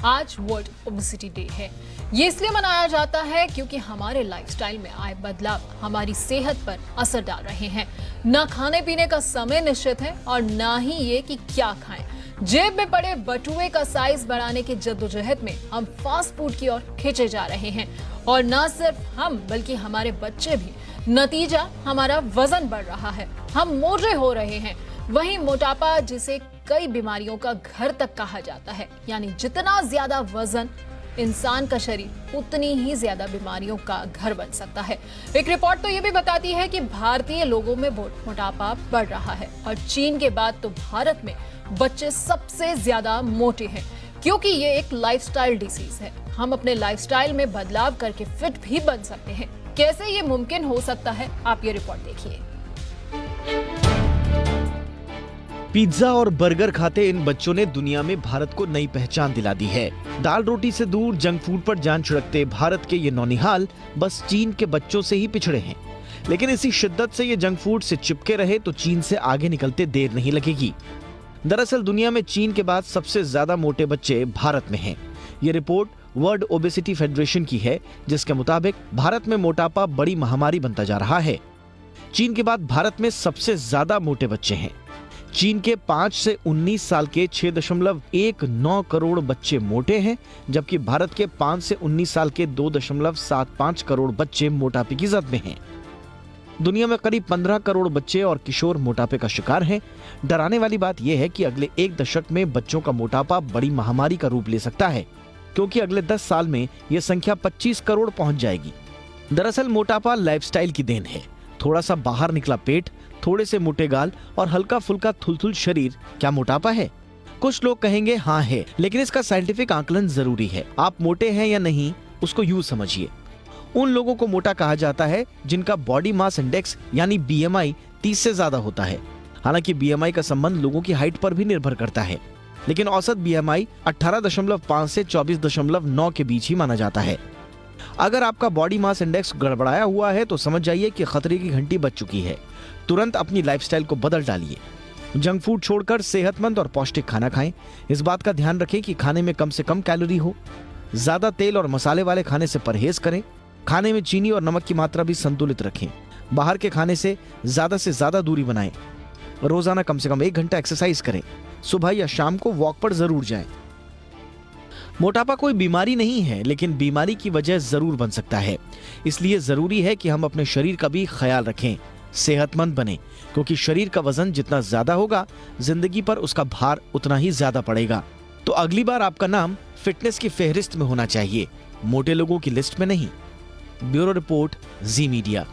आज world obesity day है। ये इसलिए मनाया जाता है क्योंकि हमारे लाइफस्टाइल में आए बदलाव हमारी सेहत पर असर डाल रहे हैं। न खाने पीने का समय निश्चित है और न ही ये कि क्या खाएं। जेब में पड़े बटुए का साइज बढ़ाने की जद्दोजहद में हम फास्ट फूड की ओर खींचे जा रहे हैं और न सिर्फ हम बल्कि हमारे बच्चे भी। नतीजा हमारा वजन बढ़ रहा है, हम मोटे हो रहे हैं। वहीं मोटापा, जिसे कई बीमारियों का घर तक कहा जाता है, यानी जितना ज्यादा वजन इंसान का शरीर उतनी ही ज्यादा बीमारियों का घर बन सकता है। एक रिपोर्ट तो ये भी बताती है कि भारतीय लोगों में मोटापा बढ़ रहा है और चीन के बाद तो भारत में बच्चे सबसे ज्यादा मोटे हैं, क्योंकि ये एक लाइफस्टाइल डिसीज है। हम अपने लाइफस्टाइल में बदलाव करके फिट भी बन सकते हैं। कैसे ये मुमकिन हो सकता है, आप ये रिपोर्ट देखिए। पिज्जा और बर्गर खाते इन बच्चों ने दुनिया में भारत को नई पहचान दिला दी है। दाल रोटी से दूर जंक फूड पर जान छिड़कते भारत के ये नौनिहाल बस चीन के बच्चों से ही पिछड़े हैं। लेकिन इसी शिद्दत से ये जंक फूड से चिपके रहे तो चीन से आगे निकलते देर नहीं लगेगी। दरअसल दुनिया में चीन के बाद सबसे ज्यादा मोटे बच्चे भारत में हैं। ये रिपोर्ट वर्ल्ड ओबेसिटी फेडरेशन की है, जिसके मुताबिक भारत में मोटापा बड़ी महामारी बनता जा रहा है। चीन के बाद भारत में सबसे ज्यादा मोटे बच्चे हैं। चीन के 5 से 19 साल के 6.19 करोड़ बच्चे मोटे हैं, जबकि भारत के 5 से 19 साल के 2.75 करोड़ बच्चे मोटापे की जद में हैं। दुनिया में करीब 15 करोड़ बच्चे और किशोर मोटापे का शिकार हैं। डराने वाली बात यह है कि अगले एक दशक में बच्चों का मोटापा बड़ी महामारी का रूप ले सकता है, क्योंकि अगले 10 साल में यह संख्या 25 करोड़ पहुंच जाएगी। दरअसल मोटापा लाइफस्टाइल की देन है। थोड़ा सा बाहर निकला पेट, थोड़े से मोटे गाल और हल्का फुल्का थुलथुल शरीर, क्या मोटापा है? कुछ लोग कहेंगे हाँ है, लेकिन इसका साइंटिफिक आकलन जरूरी है। आप मोटे हैं या नहीं, उसको यूं समझिए। उन लोगों को मोटा कहा जाता है जिनका बॉडी मास इंडेक्स यानी BMI 30 से ज्यादा होता है। हालांकि BMI का संबंध लोगों की हाइट पर भी निर्भर करता है, लेकिन औसत BMI 18.5 से 24.9 के बीच ही माना जाता है। अगर आपका बॉडी मास इंडेक्स गड़बड़ाया हुआ है तो समझ जाइए कि खतरे की घंटी बज चुकी है। तुरंत अपनी लाइफस्टाइल को बदल डालिए। जंक फूड छोड़कर सेहतमंद और पौष्टिक खाना खाएं। इस बात का ध्यान रखें कि खाने में कम से कम कैलोरी हो। ज्यादा तेल और मसाले वाले खाने से परहेज करें। खाने में चीनी और नमक की मात्रा भी संतुलित रखें। बाहर के खाने से ज्यादा दूरी बनाएं। रोजाना कम से कम 1 घंटा एक्सरसाइज करें। सुबह या शाम को वॉक पर जरूर जाएं। मोटापा कोई बीमारी नहीं है, लेकिन बीमारी की वजह जरूर बन सकता है। इसलिए जरूरी है कि हम अपने शरीर का भी ख्याल रखें, सेहतमंद बने, क्योंकि शरीर का वजन जितना ज्यादा होगा, जिंदगी पर उसका भार उतना ही ज्यादा पड़ेगा। तो अगली बार आपका नाम फिटनेस की फेहरिस्त में होना चाहिए, मोटे लोगों की लिस्ट में नहीं। ब्यूरो रिपोर्ट, जी मीडिया।